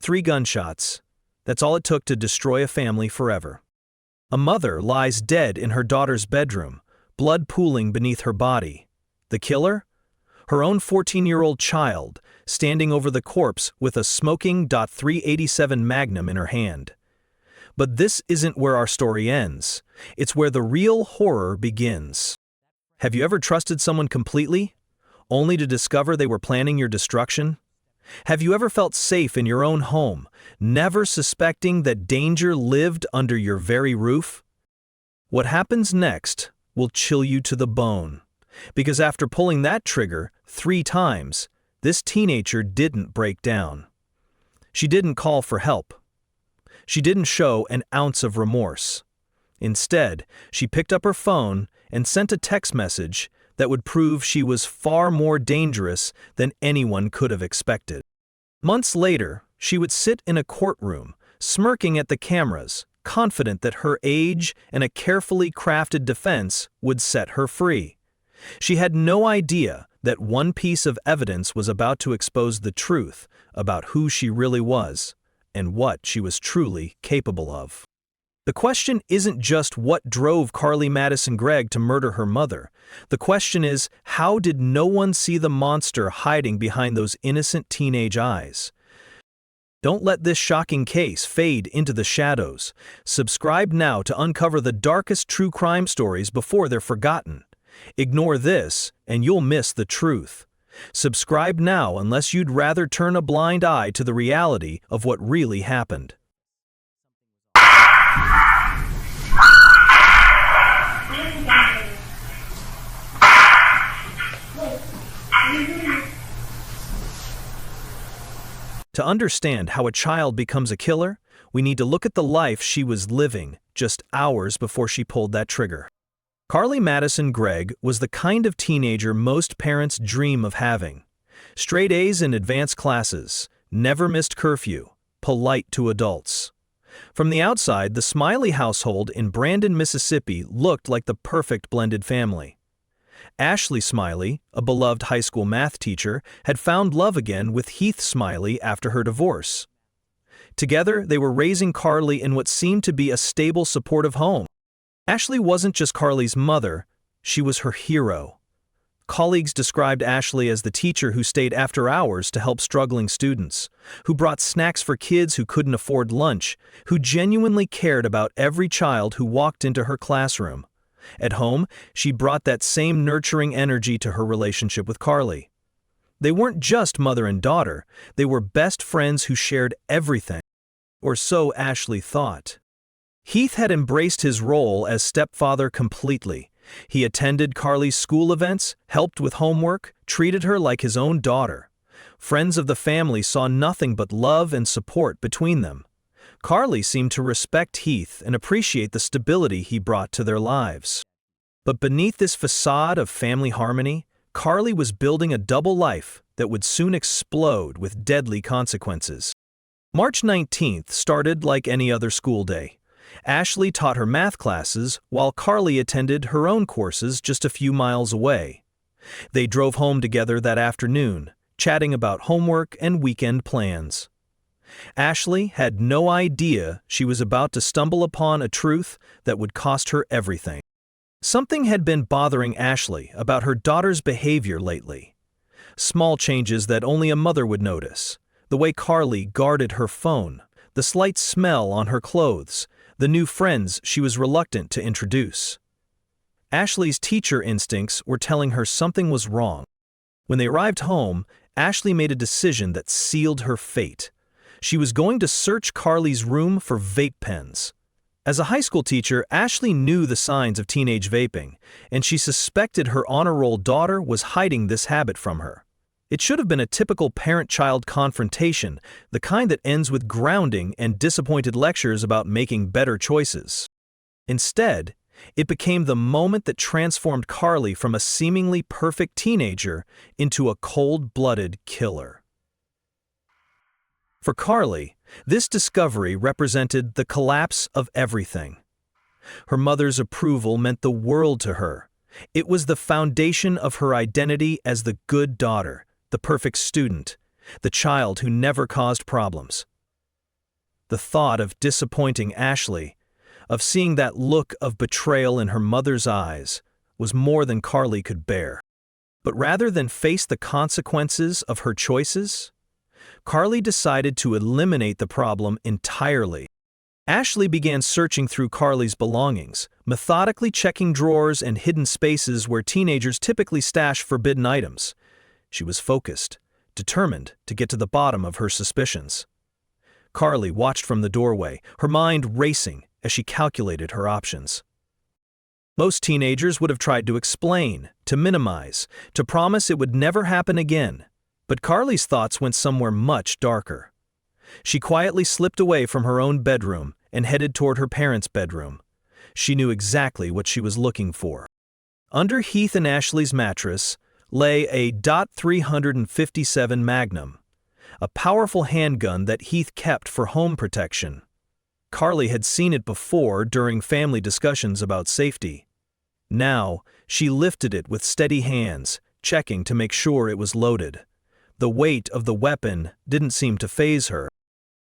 3 gunshots. That's all it took to destroy a family forever. A mother lies dead in her daughter's bedroom, blood pooling beneath her body. The killer? Her own 14-year-old child, standing over the corpse with a smoking .387 Magnum in her hand. But this isn't where our story ends. It's where the real horror begins. Have you ever trusted someone completely, only to discover they were planning your destruction? Have you ever felt safe in your own home, never suspecting that danger lived under your very roof? What happens next will chill you to the bone. Because after pulling that trigger 3 times, this teenager didn't break down. She didn't call for help. She didn't show an ounce of remorse. Instead, she picked up her phone and sent a text message that would prove she was far more dangerous than anyone could have expected. Months later, she would sit in a courtroom, smirking at the cameras, confident that her age and a carefully crafted defense would set her free. She had no idea that one piece of evidence was about to expose the truth about who she really was and what she was truly capable of. The question isn't just what drove Carly Madison Gregg to murder her mother. The question is, how did no one see the monster hiding behind those innocent teenage eyes? Don't let this shocking case fade into the shadows. Subscribe now to uncover the darkest true crime stories before they're forgotten. Ignore this, and you'll miss the truth. Subscribe now unless you'd rather turn a blind eye to the reality of what really happened. To understand how a child becomes a killer, we need to look at the life she was living just hours before she pulled that trigger. Carly Madison Gregg was the kind of teenager most parents dream of having. Straight A's in advanced classes, never missed curfew, polite to adults. From the outside, the Smiley household in Brandon, Mississippi looked like the perfect blended family. Ashley Smiley, a beloved high school math teacher, had found love again with Heath Smiley after her divorce. Together, they were raising Carly in what seemed to be a stable, supportive home. Ashley wasn't just Carly's mother, she was her hero. Colleagues described Ashley as the teacher who stayed after hours to help struggling students, who brought snacks for kids who couldn't afford lunch, who genuinely cared about every child who walked into her classroom. At home, she brought that same nurturing energy to her relationship with Carly. They weren't just mother and daughter, they were best friends who shared everything. Or so Ashley thought. Heath had embraced his role as stepfather completely. He attended Carly's school events, helped with homework, treated her like his own daughter. Friends of the family saw nothing but love and support between them. Carly seemed to respect Heath and appreciate the stability he brought to their lives. But beneath this facade of family harmony, Carly was building a double life that would soon explode with deadly consequences. March 19th started like any other school day. Ashley taught her math classes while Carly attended her own courses just a few miles away. They drove home together that afternoon, chatting about homework and weekend plans. Ashley had no idea she was about to stumble upon a truth that would cost her everything. Something had been bothering Ashley about her daughter's behavior lately. Small changes that only a mother would notice. The way Carly guarded her phone, the slight smell on her clothes, the new friends she was reluctant to introduce. Ashley's teacher instincts were telling her something was wrong. When they arrived home, Ashley made a decision that sealed her fate. She was going to search Carly's room for vape pens. As a high school teacher, Ashley knew the signs of teenage vaping, and she suspected her honor roll daughter was hiding this habit from her. It should have been a typical parent-child confrontation, the kind that ends with grounding and disappointed lectures about making better choices. Instead, it became the moment that transformed Carly from a seemingly perfect teenager into a cold-blooded killer. For Carly, this discovery represented the collapse of everything. Her mother's approval meant the world to her. It was the foundation of her identity as the good daughter, the perfect student, the child who never caused problems. The thought of disappointing Ashley, of seeing that look of betrayal in her mother's eyes, was more than Carly could bear. But rather than face the consequences of her choices, Carly decided to eliminate the problem entirely. Ashley began searching through Carly's belongings, methodically checking drawers and hidden spaces where teenagers typically stash forbidden items. She was focused, determined to get to the bottom of her suspicions. Carly watched from the doorway, her mind racing as she calculated her options. Most teenagers would have tried to explain, to minimize, to promise it would never happen again. But Carly's thoughts went somewhere much darker. She quietly slipped away from her own bedroom and headed toward her parents' bedroom. She knew exactly what she was looking for. Under Heath and Ashley's mattress lay a .357 Magnum, a powerful handgun that Heath kept for home protection. Carly had seen it before during family discussions about safety. Now, she lifted it with steady hands, checking to make sure it was loaded. The weight of the weapon didn't seem to faze her.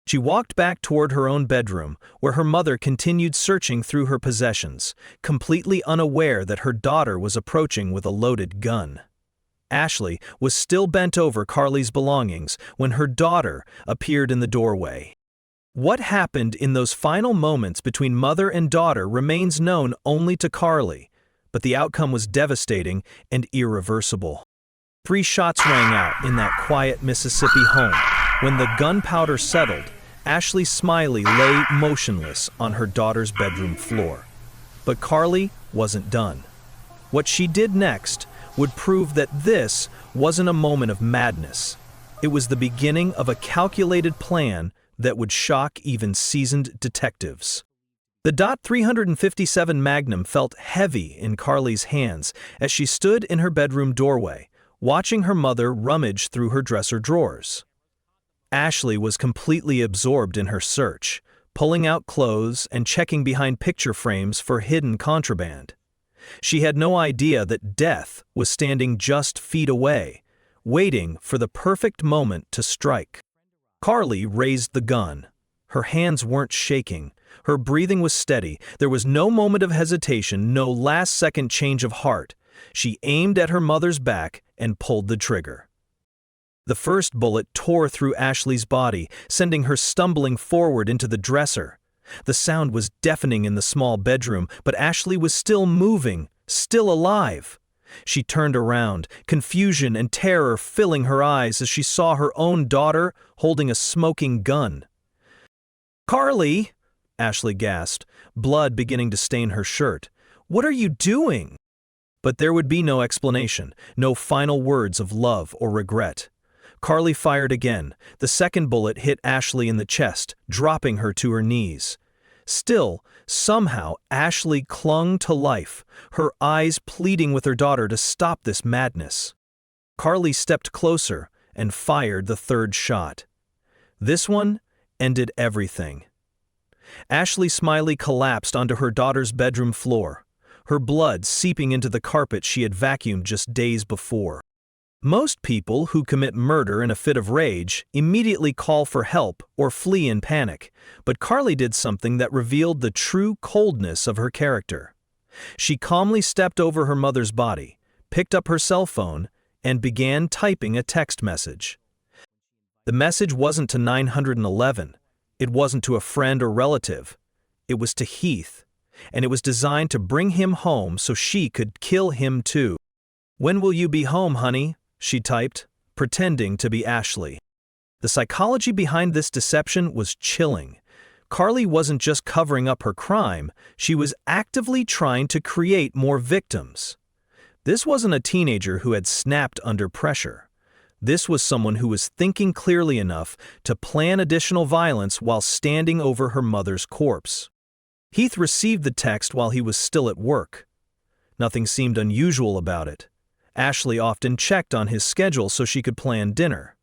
She walked back toward her own bedroom, where her mother continued searching through her possessions, completely unaware that her daughter was approaching with a loaded gun. Ashley was still bent over Carly's belongings when her daughter appeared in the doorway. What happened in those final moments between mother and daughter remains known only to Carly, but the outcome was devastating and irreversible. 3 shots rang out in that quiet Mississippi home. When the gunpowder settled, Ashley Smiley lay motionless on her daughter's bedroom floor. But Carly wasn't done. What she did next would prove that this wasn't a moment of madness. It was the beginning of a calculated plan that would shock even seasoned detectives. The .357 Magnum felt heavy in Carly's hands as she stood in her bedroom doorway, watching her mother rummage through her dresser drawers. Ashley was completely absorbed in her search, pulling out clothes and checking behind picture frames for hidden contraband. She had no idea that death was standing just feet away, waiting for the perfect moment to strike. Carly raised the gun. Her hands weren't shaking. Her breathing was steady. There was no moment of hesitation, no last-second change of heart. She aimed at her mother's back and pulled the trigger. The first bullet tore through Ashley's body, sending her stumbling forward into the dresser. The sound was deafening in the small bedroom, but Ashley was still moving, still alive. She turned around, confusion and terror filling her eyes as she saw her own daughter holding a smoking gun. "Carly!" Ashley gasped, blood beginning to stain her shirt. "What are you doing?" But there would be no explanation, no final words of love or regret. Carly fired again. The second bullet hit Ashley in the chest, dropping her to her knees. Still, somehow, Ashley clung to life, her eyes pleading with her daughter to stop this madness. Carly stepped closer and fired the third shot. This one ended everything. Ashley Smiley collapsed onto her daughter's bedroom floor, her blood seeping into the carpet she had vacuumed just days before. Most people who commit murder in a fit of rage immediately call for help or flee in panic, but Carly did something that revealed the true coldness of her character. She calmly stepped over her mother's body, picked up her cell phone, and began typing a text message. The message wasn't to 911. It wasn't to a friend or relative. It was to Heath, and it was designed to bring him home so she could kill him too. "When will you be home, honey?" she typed, pretending to be Ashley. The psychology behind this deception was chilling. Carly wasn't just covering up her crime, she was actively trying to create more victims. This wasn't a teenager who had snapped under pressure. This was someone who was thinking clearly enough to plan additional violence while standing over her mother's corpse. Heath received the text while he was still at work. Nothing seemed unusual about it. Ashley often checked on his schedule so she could plan dinner.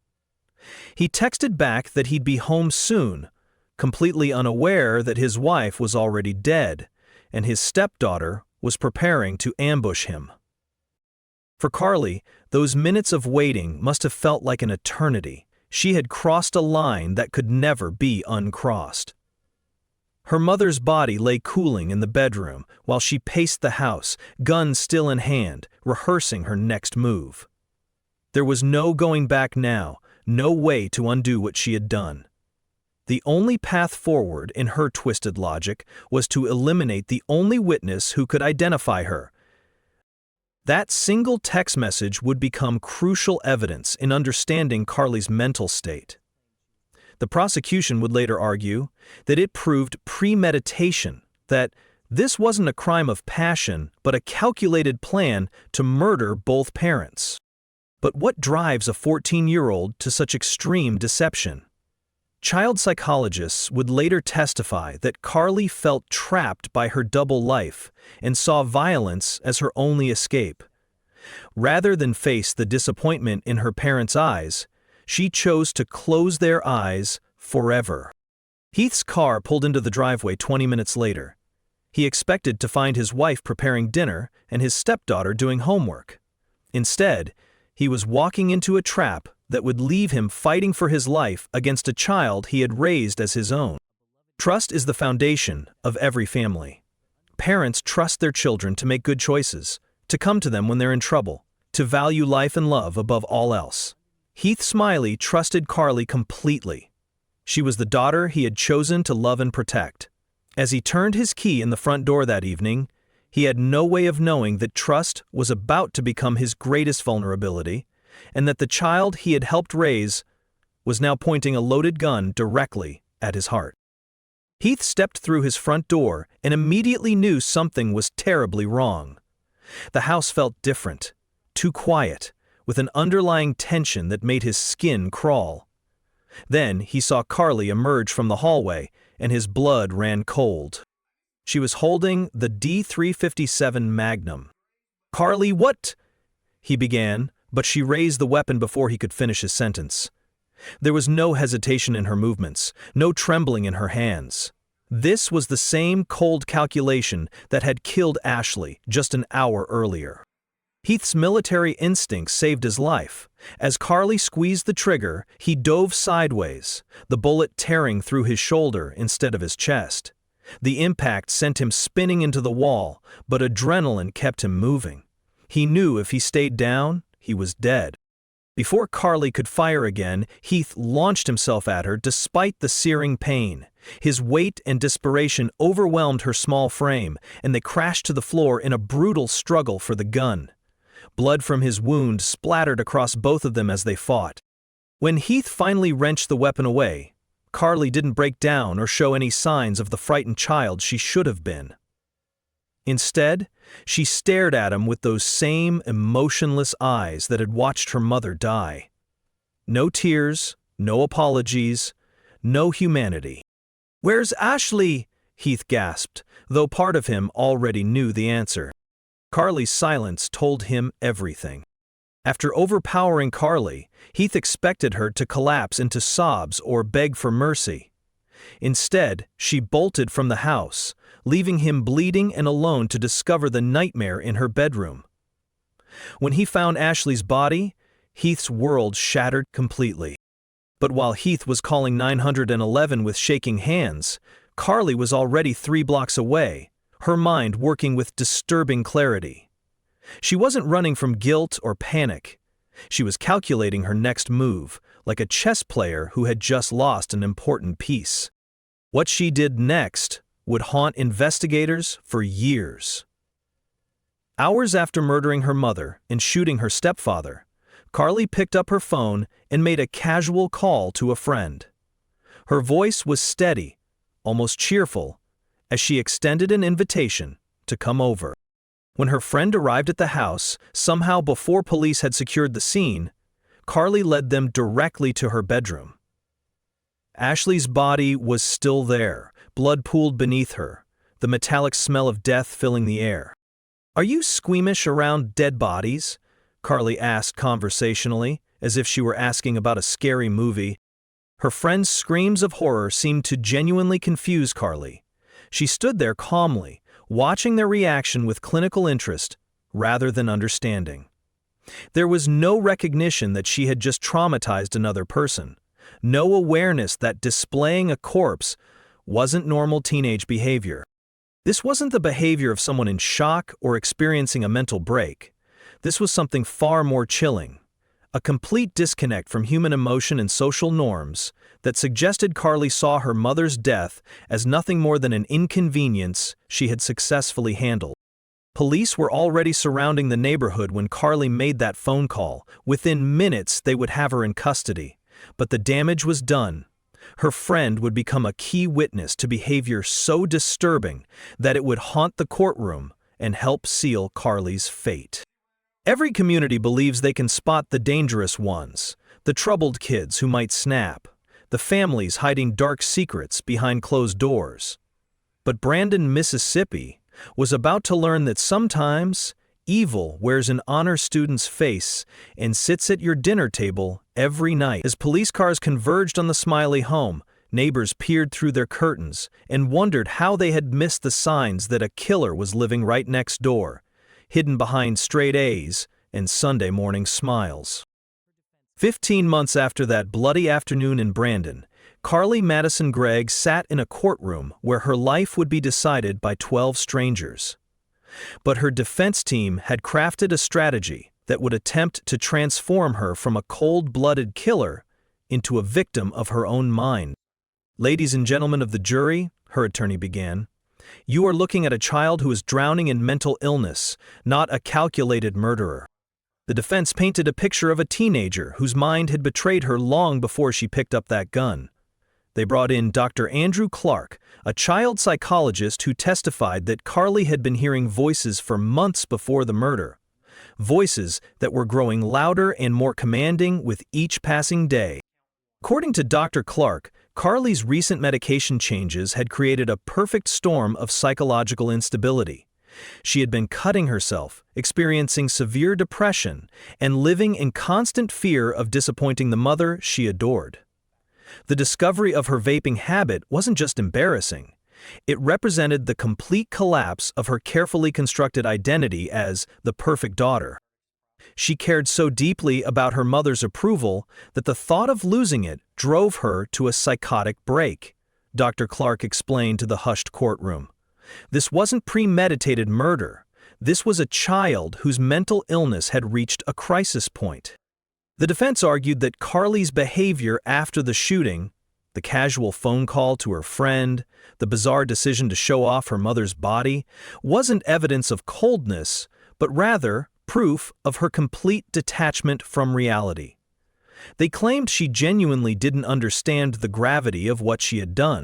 He texted back that he'd be home soon, completely unaware that his wife was already dead, and his stepdaughter was preparing to ambush him. For Carly, those minutes of waiting must have felt like an eternity. She had crossed a line that could never be uncrossed. Her mother's body lay cooling in the bedroom while she paced the house, gun still in hand, rehearsing her next move. There was no going back now, no way to undo what she had done. The only path forward, in her twisted logic, was to eliminate the only witness who could identify her. That single text message would become crucial evidence in understanding Carly's mental state. The prosecution would later argue that it proved premeditation, that this wasn't a crime of passion but a calculated plan to murder both parents. But what drives a 14-year-old to such extreme deception? Child psychologists would later testify that Carly felt trapped by her double life and saw violence as her only escape. Rather than face the disappointment in her parents' eyes, she chose to close their eyes forever. Heath's car pulled into the driveway 20 minutes later. He expected to find his wife preparing dinner and his stepdaughter doing homework. Instead, he was walking into a trap that would leave him fighting for his life against a child he had raised as his own. Trust is the foundation of every family. Parents trust their children to make good choices, to come to them when they're in trouble, to value life and love above all else. Heath Smiley trusted Carly completely. She was the daughter he had chosen to love and protect. As he turned his key in the front door that evening, he had no way of knowing that trust was about to become his greatest vulnerability, and that the child he had helped raise was now pointing a loaded gun directly at his heart. Heath stepped through his front door and immediately knew something was terribly wrong. The house felt different, too quiet, with an underlying tension that made his skin crawl. Then he saw Carly emerge from the hallway, and his blood ran cold. She was holding the .357 Magnum. "Carly, what?" he began, but she raised the weapon before he could finish his sentence. There was no hesitation in her movements, no trembling in her hands. This was the same cold calculation that had killed Ashley just an hour earlier. Heath's military instinct saved his life. As Carly squeezed the trigger, he dove sideways, the bullet tearing through his shoulder instead of his chest. The impact sent him spinning into the wall, but adrenaline kept him moving. He knew if he stayed down, he was dead. Before Carly could fire again, Heath launched himself at her despite the searing pain. His weight and desperation overwhelmed her small frame, and they crashed to the floor in a brutal struggle for the gun. Blood from his wound splattered across both of them as they fought. When Heath finally wrenched the weapon away, Carly didn't break down or show any signs of the frightened child she should have been. Instead, she stared at him with those same emotionless eyes that had watched her mother die. No tears, no apologies, no humanity. "Where's Ashley?" Heath gasped, though part of him already knew the answer. Carly's silence told him everything. After overpowering Carly, Heath expected her to collapse into sobs or beg for mercy. Instead, she bolted from the house, leaving him bleeding and alone to discover the nightmare in her bedroom. When he found Ashley's body, Heath's world shattered completely. But while Heath was calling 911 with shaking hands, Carly was already 3 blocks away, her mind working with disturbing clarity. She wasn't running from guilt or panic. She was calculating her next move, like a chess player who had just lost an important piece. What she did next would haunt investigators for years. Hours after murdering her mother and shooting her stepfather, Carly picked up her phone and made a casual call to a friend. Her voice was steady, almost cheerful, as she extended an invitation to come over. When her friend arrived at the house, somehow before police had secured the scene, Carly led them directly to her bedroom. Ashley's body was still there, blood pooled beneath her, the metallic smell of death filling the air. "Are you squeamish around dead bodies?" Carly asked conversationally, as if she were asking about a scary movie. Her friend's screams of horror seemed to genuinely confuse Carly. She stood there calmly, watching their reaction with clinical interest rather than understanding. There was no recognition that she had just traumatized another person, no awareness that displaying a corpse wasn't normal teenage behavior. This wasn't the behavior of someone in shock or experiencing a mental break. This was something far more chilling. A complete disconnect from human emotion and social norms that suggested Carly saw her mother's death as nothing more than an inconvenience she had successfully handled. Police were already surrounding the neighborhood when Carly made that phone call. Within minutes, they would have her in custody. But the damage was done. Her friend would become a key witness to behavior so disturbing that it would haunt the courtroom and help seal Carly's fate. Every community believes they can spot the dangerous ones, the troubled kids who might snap, the families hiding dark secrets behind closed doors. But Brandon, Mississippi, was about to learn that sometimes evil wears an honor student's face and sits at your dinner table every night. As police cars converged on the Smiley home, neighbors peered through their curtains and wondered how they had missed the signs that a killer was living right next door, hidden behind straight A's and Sunday morning smiles. 15 months after that bloody afternoon in Brandon, Carly Madison Gregg sat in a courtroom where her life would be decided by 12 strangers. But her defense team had crafted a strategy that would attempt to transform her from a cold-blooded killer into a victim of her own mind. "Ladies and gentlemen of the jury," her attorney began, "you are looking at a child who is drowning in mental illness, not a calculated murderer." The defense painted a picture of a teenager whose mind had betrayed her long before she picked up that gun. They brought in Dr. Andrew Clark, a child psychologist who testified that Carly had been hearing voices for months before the murder. Voices that were growing louder and more commanding with each passing day. According to Dr. Clark, Carly's recent medication changes had created a perfect storm of psychological instability. She had been cutting herself, experiencing severe depression, and living in constant fear of disappointing the mother she adored. The discovery of her vaping habit wasn't just embarrassing. It represented the complete collapse of her carefully constructed identity as the perfect daughter. She cared so deeply about her mother's approval that the thought of losing it drove her to a psychotic break, Dr. Clark explained to the hushed courtroom. This wasn't premeditated murder. This was a child whose mental illness had reached a crisis point. The defense argued that Carly's behavior after the shooting, the casual phone call to her friend, the bizarre decision to show off her mother's body, wasn't evidence of coldness, but rather proof of her complete detachment from reality. They claimed she genuinely didn't understand the gravity of what she had done.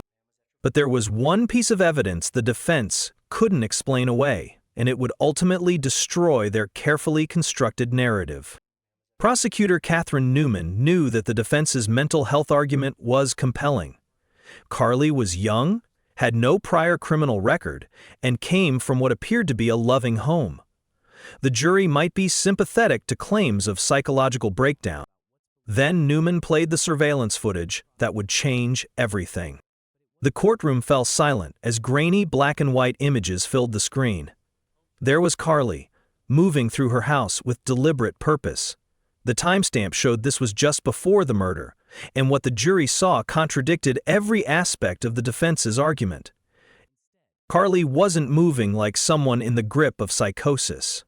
But there was one piece of evidence the defense couldn't explain away, and it would ultimately destroy their carefully constructed narrative. Prosecutor Catherine Newman knew that the defense's mental health argument was compelling. Carly was young, had no prior criminal record, and came from what appeared to be a loving home. The jury might be sympathetic to claims of psychological breakdown. Then Newman played the surveillance footage that would change everything. The courtroom fell silent as grainy black and white images filled the screen. There was Carly, moving through her house with deliberate purpose. The timestamp showed this was just before the murder, and what the jury saw contradicted every aspect of the defense's argument. Carly wasn't moving like someone in the grip of psychosis.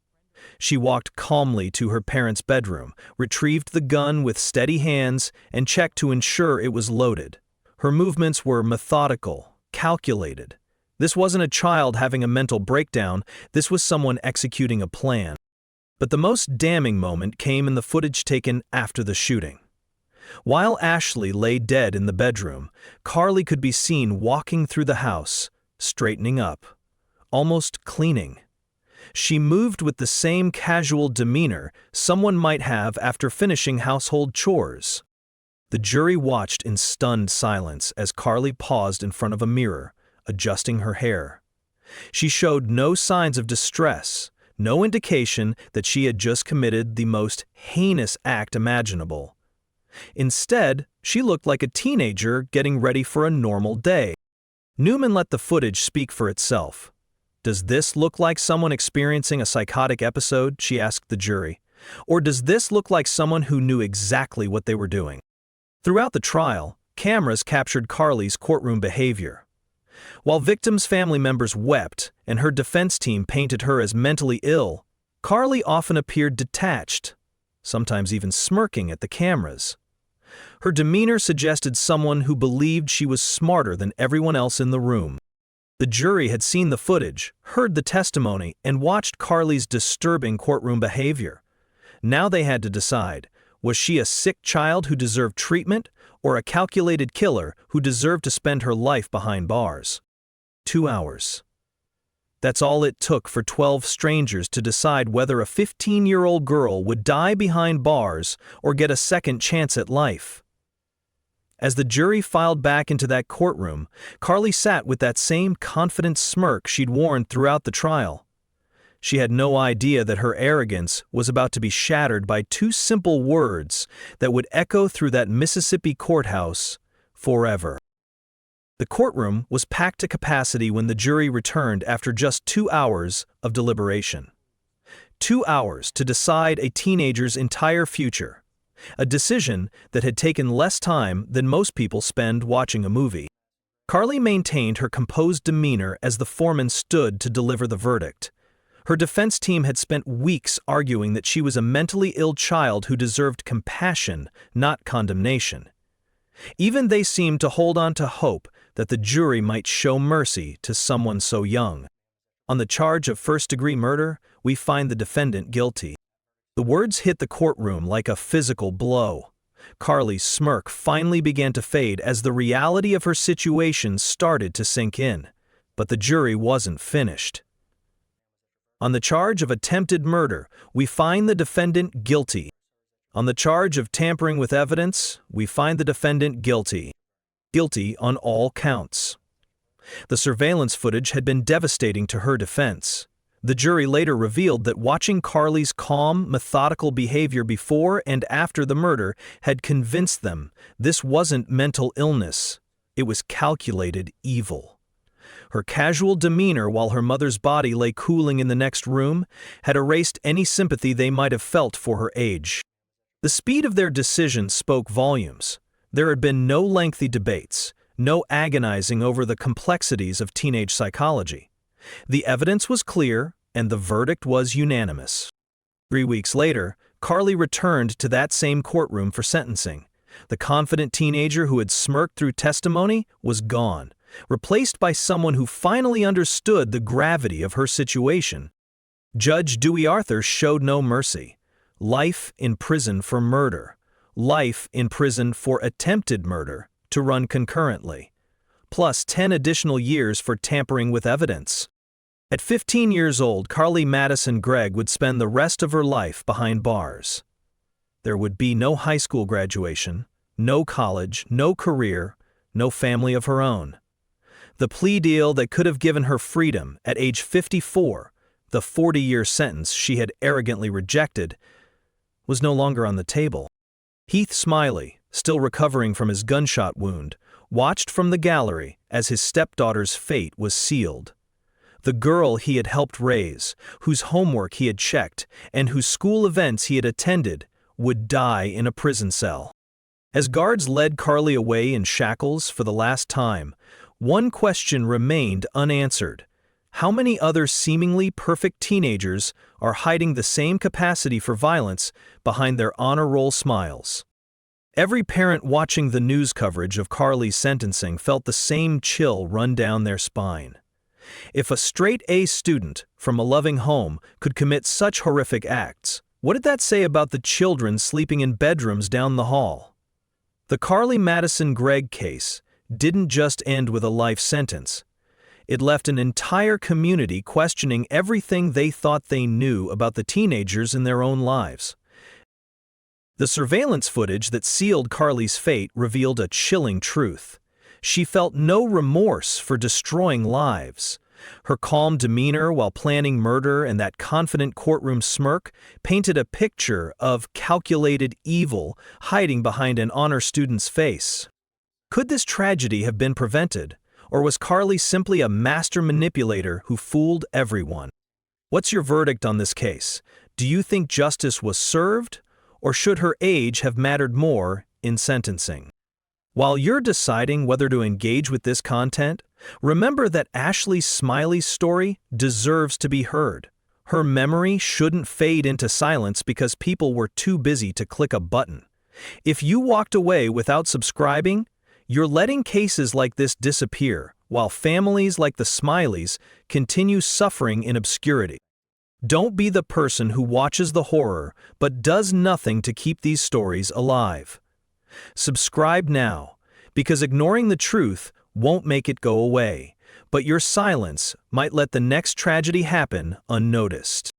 She walked calmly to her parents' bedroom, retrieved the gun with steady hands, and checked to ensure it was loaded. Her movements were methodical, calculated. This wasn't a child having a mental breakdown, this was someone executing a plan. But the most damning moment came in the footage taken after the shooting. While Ashley lay dead in the bedroom, Carly could be seen walking through the house, straightening up, almost cleaning. She moved with the same casual demeanor someone might have after finishing household chores. The jury watched in stunned silence as Carly paused in front of a mirror, adjusting her hair. She showed no signs of distress, no indication that she had just committed the most heinous act imaginable. Instead, she looked like a teenager getting ready for a normal day. Newman let the footage speak for itself. "Does this look like someone experiencing a psychotic episode?" she asked the jury. "Or does this look like someone who knew exactly what they were doing?" Throughout the trial, cameras captured Carly's courtroom behavior. While victims' family members wept and her defense team painted her as mentally ill, Carly often appeared detached, sometimes even smirking at the cameras. Her demeanor suggested someone who believed she was smarter than everyone else in the room. The jury had seen the footage, heard the testimony, and watched Carly's disturbing courtroom behavior. Now they had to decide, was she a sick child who deserved treatment, or a calculated killer who deserved to spend her life behind bars? 2 hours. That's all it took for 12 strangers to decide whether a 15-year-old girl would die behind bars or get a second chance at life. As the jury filed back into that courtroom, Carly sat with that same confident smirk she'd worn throughout the trial. She had no idea that her arrogance was about to be shattered by 2 simple words that would echo through that Mississippi courthouse forever. The courtroom was packed to capacity when the jury returned after just 2 hours of deliberation. 2 hours to decide a teenager's entire future, a decision that had taken less time than most people spend watching a movie. Carly maintained her composed demeanor as the foreman stood to deliver the verdict. Her defense team had spent weeks arguing that she was a mentally ill child who deserved compassion, not condemnation. Even they seemed to hold on to hope that the jury might show mercy to someone so young. On the charge of first-degree murder, we find the defendant guilty. The words hit the courtroom like a physical blow. Carly's smirk finally began to fade as the reality of her situation started to sink in. But the jury wasn't finished. On the charge of attempted murder, we find the defendant guilty. On the charge of tampering with evidence, we find the defendant guilty. Guilty on all counts. The surveillance footage had been devastating to her defense. The jury later revealed that watching Carly's calm, methodical behavior before and after the murder had convinced them this wasn't mental illness, it was calculated evil. Her casual demeanor while her mother's body lay cooling in the next room had erased any sympathy they might have felt for her age. The speed of their decision spoke volumes. There had been no lengthy debates, no agonizing over the complexities of teenage psychology. The evidence was clear, and the verdict was unanimous. 3 weeks later, Carly returned to that same courtroom for sentencing. The confident teenager who had smirked through testimony was gone, replaced by someone who finally understood the gravity of her situation. Judge Dewey Arthur showed no mercy. Life in prison for murder. Life in prison for attempted murder to run concurrently, plus 10 additional years for tampering with evidence. At 15 years old, Carly Madison Gregg would spend the rest of her life behind bars. There would be no high school graduation, no college, no career, no family of her own. The plea deal that could have given her freedom at age 54, the 40-year sentence she had arrogantly rejected, was no longer on the table. Heath Smiley, still recovering from his gunshot wound, watched from the gallery as his stepdaughter's fate was sealed. The girl he had helped raise, whose homework he had checked, and whose school events he had attended, would die in a prison cell. As guards led Carly away in shackles for the last time, one question remained unanswered. How many other seemingly perfect teenagers are hiding the same capacity for violence behind their honor roll smiles? Every parent watching the news coverage of Carly's sentencing felt the same chill run down their spine. If a straight-A student from a loving home could commit such horrific acts, what did that say about the children sleeping in bedrooms down the hall? The Carly Madison Gregg case didn't just end with a life sentence. It left an entire community questioning everything they thought they knew about the teenagers in their own lives. The surveillance footage that sealed Carly's fate revealed a chilling truth. She felt no remorse for destroying lives. Her calm demeanor while planning murder and that confident courtroom smirk painted a picture of calculated evil hiding behind an honor student's face. Could this tragedy have been prevented? Or was Carly simply a master manipulator who fooled everyone? What's your verdict on this case? Do you think justice was served? Or should her age have mattered more in sentencing. While you're deciding whether to engage with this content, remember that Ashley Smiley's story deserves to be heard. Her memory shouldn't fade into silence because people were too busy to click a button. If you walked away without subscribing, you're letting cases like this disappear, while families like the Smileys continue suffering in obscurity. Don't be the person who watches the horror but does nothing to keep these stories alive. Subscribe now, because ignoring the truth won't make it go away, but your silence might let the next tragedy happen unnoticed.